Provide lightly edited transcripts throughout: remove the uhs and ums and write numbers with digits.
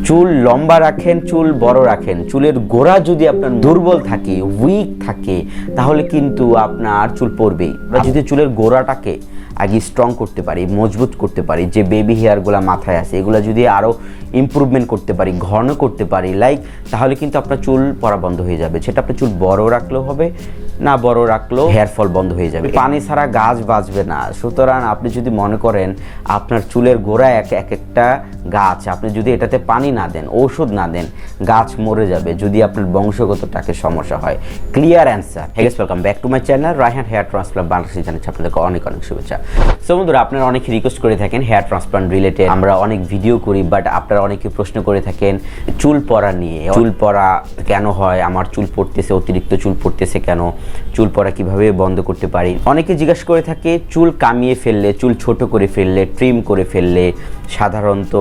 চুল লম্বা রাখেন, চুল বড় রাখেন, চুলের গোড়া যদি আপনার দুর্বল থাকে, উইক থাকে, তাহলে কিন্তু আপনার চুল পড়বেই। আমরা যদি চুলের গোড়াটাকে আগে স্ট্রং করতে পারি, মজবুত করতে পারি, যে বেবি হেয়ারগুলো মাথায় আছে এগুলো যদি আরও ইমপ্রুভমেন্ট করতে পারি, ঘন করতে পারি তাহলে কিন্তু আপনার চুল পড়া বন্ধ হয়ে যাবে। সেটা আপনার চুল বড় রাখলেও হবে, না বড় রাখলেও হেয়ার ফল বন্ধ হয়ে যাবে। পানি ছাড়া গাছ বাঁচবে না। সুতরাং আপনি যদি মনে করেন আপনার চুলের গোড়া এক একটা গাছ, আপনি যদি এটাতে পানি না দেন, ঔষধ না দেন, গাছ মরে যাবে যদি আপনার বংশগত টাকের সমস্যা হয়। Clear answer. Hey guys, welcome back to my channel Raihan hair transplant বাংলাদেশে জানাচ্ছি আপনাদেরকে অনেক অনেক শুভেচ্ছা। সো বন্ধুরা, আপনারা অনেকে রিকোয়েস্ট করে থাকেন হেয়ার ট্রান্সপ্লান্ট রিলেটেড, আমরা অনেক ভিডিও করি, বাট আপনারা অনেকে প্রশ্ন করে থাকেন চুল পড়া নিয়ে। চুল পড়া কেন হয়, আমার চুল পড়তেছে, অতিরিক্ত চুল পড়তেছে কেন, চুল পড়া কিভাবে বন্ধ করতে পারি। অনেকে জিজ্ঞাসা করে থাকে চুল কামিয়ে ফেললে, চুল ছোট করে ফেললে, ট্রিম করে ফেললে সাধারণত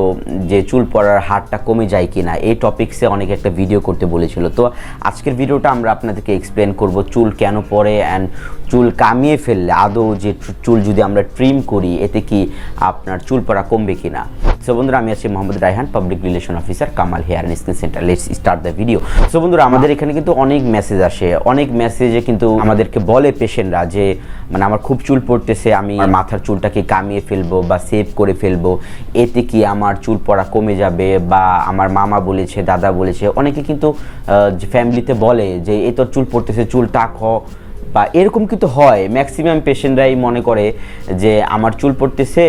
যে চুল পড়ার হারটা কমে যায় কিনা, এই টপিকসে অনেকে একটা ভিডিও করতে বলেছিল। তো আজকের ভিডিওটা আমরা আপনাদেরকে এক্সপ্লেন করব চুল কেন পড়ে অ্যান্ড চুল কামিয়ে ফেললে আদৌ যে চুল যদি আমরা ট্রিম করি এতে কি আপনার চুল পড়া কমবে কিনা। সো বন্ধুরা, আমি আছি Mohammad Raihan, public relation officer, Kamal hair and skin centre. Let's start the video. So বন্ধুরা, আমাদের এখানে কিন্তু অনেক মেসেজ আসে, অনেক মেসেজে কিন্তু আমাদেরকে বলে পেশেন্টরা যে আমার খুব চুল পড়তেছে, আমি মাথার চুলটাকে কামিয়ে ফেলবো বা সেভ করে ফেলবো, এতে কি আমার চুল পড়া কমে যাবে, বা আমার মামা বলেছে, দাদা বলেছে, অনেকে কিন্তু ফ্যামিলিতে বলে যে এই তোর চুল পড়তেছে, চুল টাক হ, বা এরকম কিন্তু হয়। ম্যাক্সিমাম পেশেন্টরাই মনে করে যে আমার চুল পড়তেছে,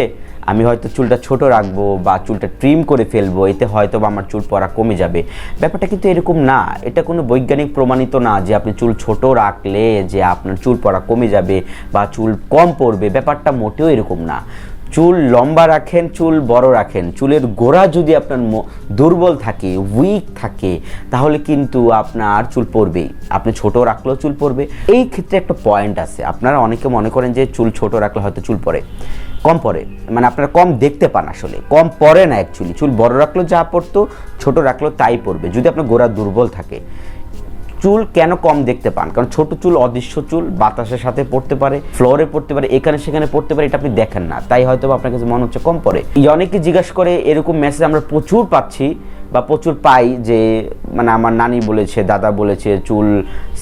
আমি হয়তো চুলটা ছোট রাখবো বা চুলটা ট্রিম করে ফেলবো, এতে হয়তো বা আমার চুল পড়া কমে যাবে। ব্যাপারটা কিন্তু এরকম না। এটা কোনো বৈজ্ঞানিক প্রমাণিত না যে আপনি চুল ছোট রাখলে যে আপনার চুল পড়া কমে যাবে বা চুল কম পড়বে। ব্যাপারটা মোটেও এরকম না। চুল লম্বা রাখেন, চুল বড় রাখেন, চুলের গোড়া যদি আপনার দুর্বল থাকে, উইক থাকে, তাহলে কিন্তু আপনার চুল পড়বেই। আপনি ছোট রাখলেও চুল পড়বে। এই ক্ষেত্রে একটা পয়েন্ট আছে, আপনারা অনেকে মনে করেন যে চুল ছোট রাখলে হয়তো চুল পড়ে, কম পড়ে, আপনারা কম দেখতে পান, আসলে কম পড়ে না অ্যাকচুয়ালি। চুল বড় রাখলেও যা পড়তো, ছোট রাখলেও তাই পড়বে যদি আপনার গোড়া দুর্বল থাকে। চুল কেন কম দেখতে পান? কারণ ছোট চুল অদৃশ্য চুল, বাতাসের সাথে পড়তে পারে, ফ্লোরে পড়তে পারে, এখানে সেখানে পড়তে পারে, এটা আপনি দেখেন না, তাই হয়তো আপনার কাছে মনে হচ্ছে কম পড়ে। অনেকে জিজ্ঞাসা করে, এরকম মেসেজ আমরা প্রচুর পাচ্ছি বা প্রচুর পাই যে আমার নানি বলেছে, দাদা বলেছে চুল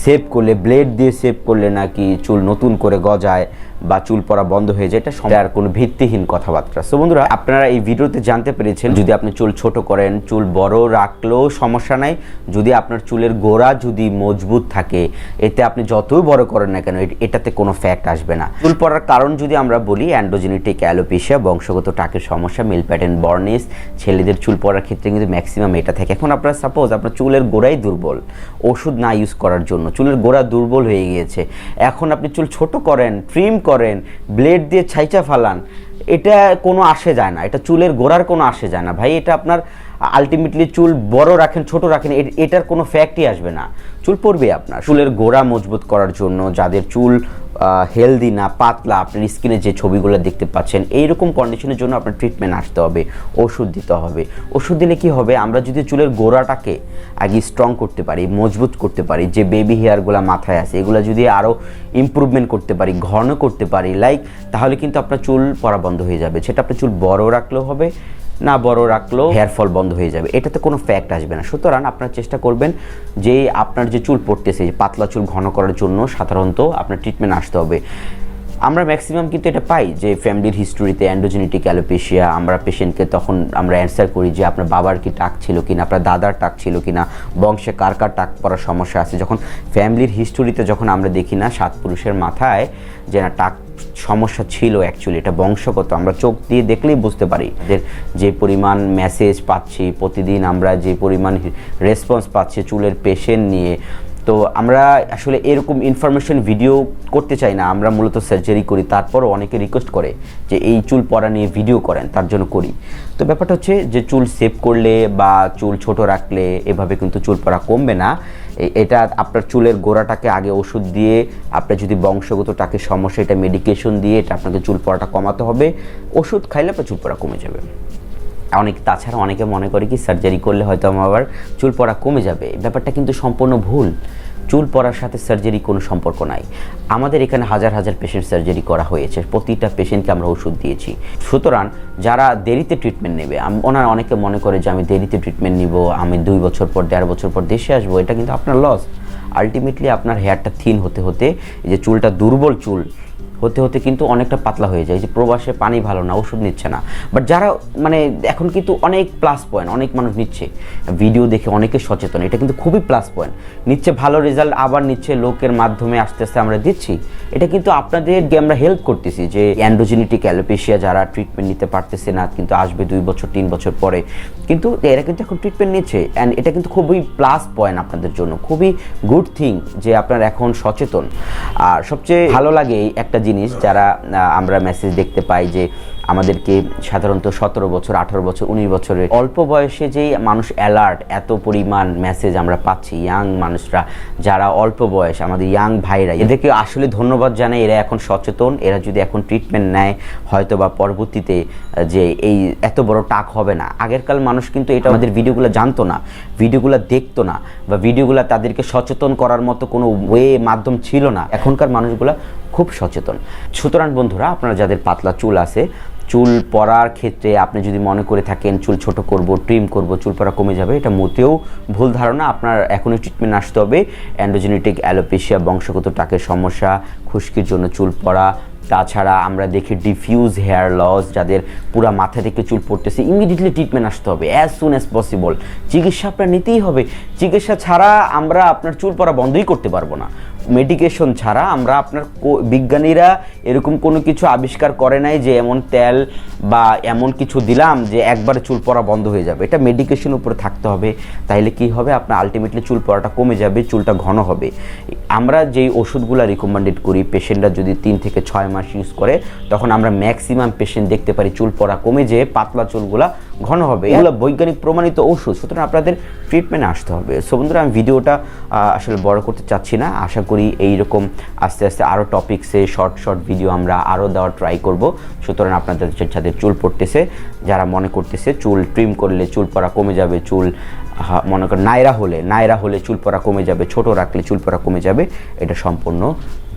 সেভ করলে, ব্লেড দিয়ে সেভ করলে নাকি চুল নতুন করে গজায় বা চুল পড়া বন্ধ হয়ে যায়। এটা আর কোনো ভিত্তিহীন কথাবার্তা। সো বন্ধুরা, আপনারা এই ভিডিওতে জানতে পেরেছেন যদি আপনি চুল ছোট করেন, চুল বড় রাখলেও সমস্যা নাই, যদি আপনার চুলের গোড়া যদি মজবুত থাকে, এতে আপনি যতই বড় করেন না কেন এটাতে কোনো ফ্যাক্ট আসবে না। চুল পড়ার কারণ যদি আমরা বলি, অ্যান্ড্রোজেনেটিক অ্যালোপেশিয়া, বংশগত টাকের সমস্যা, মেল প্যাটার্ন বর্নিস, ছেলেদের চুল পড়ার ক্ষেত্রে কিন্তু ম্যাক্সিমাম এটা থাকে। এখন আপনার সাপোজ আপনার চুলের গোড়াই দুর্বল, ওষুধ না ইউজ করার জন্য চুলের গোড়া দুর্বল হয়ে গিয়েছে, এখন আপনি চুল ছোট করেন, ট্রিম করেন, ব্লেড দিয়ে ছাইচা ফালান, এটা কোনো আসে যায় না, এটা চুলের গোড়ার কোনো আসে যায় না ভাই। এটা আপনার আলটিমেটলি চুল বড় রাখেন, ছোট রাখেন, এটার কোনো ফ্যাক্টই আসবে না, চুল পড়বে আপনার। চুলের গোড়া মজবুত করার জন্য যাদের চুল হেলদি না, পাতলা, আপনার স্কিনে যে ছবিগুলো দেখতে পাচ্ছেন, এইরকম কন্ডিশনের জন্য আপনার ট্রিটমেন্ট আসতে হবে, ওষুধ দিতে হবে। ওষুধ দিলে কি হবে, আমরা যদি চুলের গোড়াটাকে আগে স্ট্রং করতে পারি, মজবুত করতে পারি, যে বেবি হেয়ারগুলো মাথায় আছে এগুলো যদি আরও ইমপ্রুভমেন্ট করতে পারি, ঘন করতে পারি তাহলে কিন্তু আপনার চুল পড়া বন্ধ হয়ে যাবে। সেটা আপনার চুল বড় রাখলেও হবে, না বড় রাখলেও হেয়ার ফল বন্ধ হয়ে যাবে, এটাতে কোনো ফ্যাক্ট আসবে না। সুতরাং আপনার চেষ্টা করবেন যে আপনার যে চুল পড়তেছে, পাতলা চুল ঘন করার জন্য সাধারণত আপনার ট্রিটমেন্ট আসতে হবে। আমরা ম্যাক্সিমাম কিন্তু এটা পাই যে ফ্যামিলির হিস্টোরিতে অ্যান্ড্রোজেনেটিক অ্যালোপেশিয়া, আমরা পেশেন্টকে তখন আমরা অ্যান্সার করি যে আপনার বাবার কি টাক ছিল কিনা, আপনার দাদার টাক ছিল কিনা, বংশে কার কার টাক পড়ার সমস্যা আছে। যখন ফ্যামিলির হিস্টোরিতে যখন আমরা দেখি না 7 পুরুষের মাথায় যে না টাক সমস্যা ছিল, অ্যাকচুয়ালি এটা বংশগত, আমরা চোখ দিয়ে দেখলেই বুঝতে পারি। যে পরিমাণ মেসেজ পাচ্ছি প্রতিদিন, আমরা যে পরিমাণ রেসপন্স পাচ্ছি চুলের পেশেন্ট নিয়ে, তো আমরা আসলে এরকম ইনফরমেশন ভিডিও করতে চাই না, আমরা মূলত সার্জারি করি। তারপরও অনেকে রিকোয়েস্ট করে যে এই চুল পড়া নিয়ে ভিডিও করেন, তার জন্য করি। তো ব্যাপারটা হচ্ছে যে চুল সেভ করলে বা চুল ছোট রাখলে এভাবে কিন্তু চুল পড়া কমবে না। এটা আপনার চুলের গোড়াটাকে আগে ওষুধ দিয়ে, আপনার যদি বংশগত টাকের সমস্যা, এটা মেডিকেশন দিয়ে এটা আপনাকে চুল পড়াটা কমাতে হবে। ওষুধ খাইলে আপনার চুল পড়া কমে যাবে। তাছাড়া অনেকে মনে করে কি সার্জারি করলে হয়তো আমার আবার চুল পড়া কমে যাবে, ব্যাপারটা কিন্তু সম্পূর্ণ ভুল। চুল পড়ার সাথে সার্জারি কোনো সম্পর্ক নাই। আমাদের এখানে হাজার হাজার পেশেন্ট সার্জারি করা হয়েছে, প্রতিটা পেশেন্টকে আমরা ওষুধ দিয়েছি। সুতরাং যারা দেরিতে ট্রিটমেন্ট নেবে, ওনারা অনেকে মনে করে যে আমি দেরিতে ট্রিটমেন্ট নিব, আমি 2 বছর পর 1.5 বছর পর দেশে আসবো, এটা কিন্তু আপনার লস। আলটিমেটলি আপনার হেয়ারটা থিন হতে হতে, এই যে চুলটা দুর্বল চুল হতে হতে কিন্তু অনেকটা পাতলা হয়ে যায়। যে প্রবাসে পানি ভালো না, ওষুধ নিচ্ছে না, বাট যারা মানে এখন কিন্তু অনেক প্লাস পয়েন্ট, অনেক মানুষ নিচ্ছে, ভিডিও দেখে অনেকে সচেতন, এটা কিন্তু খুবই প্লাস পয়েন্ট। নিচ্ছে ভালো রেজাল্ট, আবার নিচ্ছে লোকের মাধ্যমে আস্তে আস্তে আমরা দিচ্ছি। এটা কিন্তু আপনাদেরকে আমরা হেল্প করতেছি যে অ্যান্ড্রোজেনেটিক অ্যালোপেশিয়া যারা ট্রিটমেন্ট নিতে পারতেছে না, কিন্তু আসবে 2 বছর 3 বছর পরে, কিন্তু এরা কিন্তু এখন ট্রিটমেন্ট নিচ্ছে। অ্যান্ড এটা কিন্তু খুবই প্লাস পয়েন্ট আপনাদের জন্য, খুবই গুড থিং যে আপনারা এখন সচেতন। আর সবচেয়ে ভালো লাগে একটা জিনিস, যারা আমরা মেসেজ দেখতে পাই যে আমাদেরকে সাধারণত 17 বছর 18 বছর 19 বছরের অল্প বয়সে যেই মানুষ অ্যালার্ট, এত পরিমাণ মেসেজ আমরা পাচ্ছি, ইয়াং মানুষরা যারা অল্প বয়স, আমাদের ইয়াং ভাইরা, এদেরকে আসলে ধন্যবাদ জানাই। এরা এখন সচেতন, এরা যদি এখন ট্রিটমেন্ট নেয় হয়তো বা পরবর্তীতে যে এই এত বড় টাক হবে না। আগেরকার মানুষ কিন্তু এটা আমাদের ভিডিওগুলো জানতো না, ভিডিওগুলো দেখতো না, বা ভিডিওগুলো তাদেরকে সচেতন করার মতো কোনো মাধ্যম ছিল না। এখনকার মানুষগুলো খুব সচেতন। সুতরাং বন্ধুরা, আপনারা যাদের পাতলা চুল আছে, চুল পড়ার ক্ষেত্রে আপনি যদি মনে করে থাকেন চুল ছোট করব, ট্রিম করব, চুল পড়া কমে যাবে, এটা মোটেও ভুল ধারণা। আপনার এখনই ট্রিটমেন্ট আসতে হবে। অ্যান্ড্রোজেনেটিক অ্যালোপেশিয়া, বংশগত টাকের সমস্যা, খুশকির জন্য চুল পড়া, তাছাড়া আমরা দেখি ডিফিউজ হেয়ার লস, যাদের পুরো মাথা থেকে চুল পড়তেছে, ইমিডিয়েটলি ট্রিটমেন্ট আসতে হবে অ্যাজ সুন অ্যাজ পসিবল। চিকিৎসা আপনার নিতেই হবে। চিকিৎসা ছাড়া আমরা আপনার চুল পড়া বন্ধই করতে পারবো না। মেডিকেশন ছাড়া আমরা আপনার, বিজ্ঞানীরা এরকম কোনো কিছু আবিষ্কার করে নাই যে এমন তেল বা এমন কিছু দিলাম যে একবারে চুল পড়া বন্ধ হয়ে যাবে। এটা মেডিকেশন উপরে থাকতে হবে, তাইলে কি হবে, আপনার আলটিমেটলি চুল পড়াটা কমে যাবে, চুলটা ঘন হবে। আমরা যেই ওষুধগুলো রিকমেন্ডেড করি, পেশেন্টরা যদি 3 থেকে 6 মাস ইউজ করে, তখন আমরা ম্যাক্সিমাম পেশেন্ট দেখতে পারি চুল পড়া কমে যেয়ে পাতলা চুলগুলা ঘন হবে। এগুলো বৈজ্ঞানিক প্রমাণিত ওষুধ। সুতরাং আপনাদের ট্রিটমেন্ট আসতে হবে। সো বন্ধুরা, আমি ভিডিওটা আসলে বড় করতে চাচ্ছি না। আশা করি এইরকম আস্তে আস্তে আরও টপিক্সে শর্ট ভিডিও আমরা আরও দেওয়ার ট্রাই করব। সুতরাং আপনাদের যাদের চুল পড়তেছে, যারা মনে করতেছে চুল ট্রিম করলে চুল পড়া কমে যাবে, চুল মনে করেন নায়রা হলে চুল পড়া কমে যাবে, ছোট রাখলে চুল পড়া কমে যাবে, এটা সম্পূর্ণ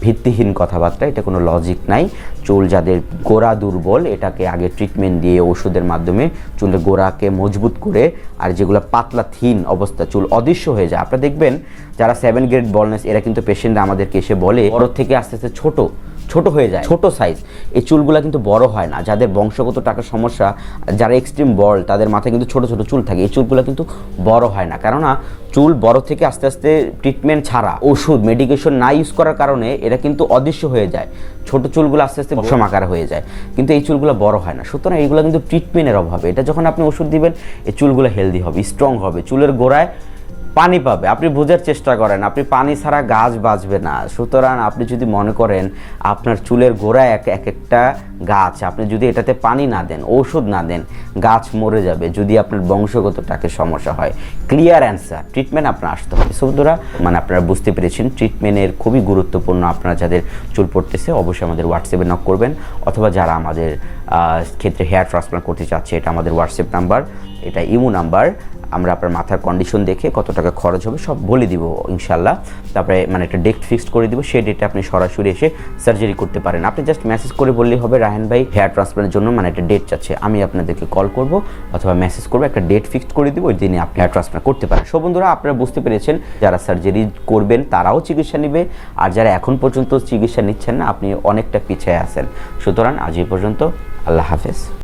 ভিত্তিহীন কথাবার্তা। এটা কোনো লজিক নাই। চুল যাদের গোড়া দুর্বল, এটাকে আগে ট্রিটমেন্ট দিয়ে ওষুধের মাধ্যমে চুলের গোড়াকে মজবুত করে, আর যেগুলো পাতলা থিন অবস্থা চুল অদৃশ্য হয়ে যায়। আপনারা দেখবেন যারা 7 গ্রেড বলনেস, এরা কিন্তু পেশেন্টরা আমাদেরকে এসে বলে বড় থেকে আস্তে আস্তে ছোট হয়ে যায়, ছোট সাইজ। এই চুলগুলো কিন্তু বড় হয় না। যাদের বংশগত টাকার সমস্যা, যারা এক্সট্রিম বল, তাদের মাথায় কিন্তু ছোট চুল থাকে। এই চুলগুলো কিন্তু বড় হয় না, কেননা চুল বড় থেকে আস্তে আস্তে ট্রিটমেন্ট ছাড়া, ওষুধ মেডিকেশন না ইউজ করার কারণে এরা কিন্তু অদৃশ্য হয়ে যায়। ছোট চুলগুলো আস্তে আস্তে বিষম আকার হয়ে যায়, কিন্তু এই চুলগুলো বড় হয় না। সুতরাং এইগুলো কিন্তু ট্রিটমেন্টের অভাবে। এটা যখন আপনি ওষুধ দিবেন, এই চুলগুলো হেলদি হবে, স্ট্রং হবে, চুলের গোড়ায় পানি পাবে। আপনি বোঝার চেষ্টা করেন, আপনি পানি ছাড়া গাছ বাঁচবে না। সুতরাং আপনি যদি মনে করেন আপনার চুলের গোড়ায় একটা গাছ, আপনি যদি এটাতে পানি না দেন, ঔষধ না দেন, গাছ মরে যাবে। যদি আপনার বংশগত টাকের সমস্যা হয়, ক্লিয়ার অ্যান্সার, ট্রিটমেন্ট আপনার আসতে হবে। বন্ধুরা, আপনারা বুঝতে পেরেছেন ট্রিটমেন্টের খুবই গুরুত্বপূর্ণ। আপনারা যাদের চুল পড়তেছে অবশ্যই আমাদের হোয়াটসঅ্যাপে নক করবেন, অথবা যারা আমাদের ক্ষেত্রে হেয়ার ট্রান্সপ্লান্ট করতে চাচ্ছে, এটা আমাদের হোয়াটসঅ্যাপ নাম্বার, এটা ইমো নাম্বার। আমরা আপনার মাথার কন্ডিশন দেখে কত টাকা খরচ হবে সব বলে দিব ইনশাল্লাহ। তারপরে একটা ডেট ফিক্সড করে দিব, সেই ডেটে আপনি সরাসরি এসে সার্জারি করতে পারেন। আপনি জাস্ট মেসেজ করে বললেই হবে, রায়হান ভাই হেয়ার ট্রান্সপ্লান্টের জন্য একটা ডেট চাচ্ছে, আমি আপনাদেরকে কল করব অথবা মেসেজ করবো, একটা ডেট ফিক্সড করে দিব, ওই দিনে আপনি হেয়ার ট্রান্সপ্লান্ট করতে পারেন। সো বন্ধুরা, আপনারা বুঝতে পেরেছেন, যারা সার্জারি করবেন তারাও চিকিৎসা নেবে, আর যারা এখন পর্যন্ত চিকিৎসা নিচ্ছেন না, আপনি অনেকটা পিছিয়ে আছেন। সুতরাং আজ এই পর্যন্ত, আল্লাহ হাফেজ।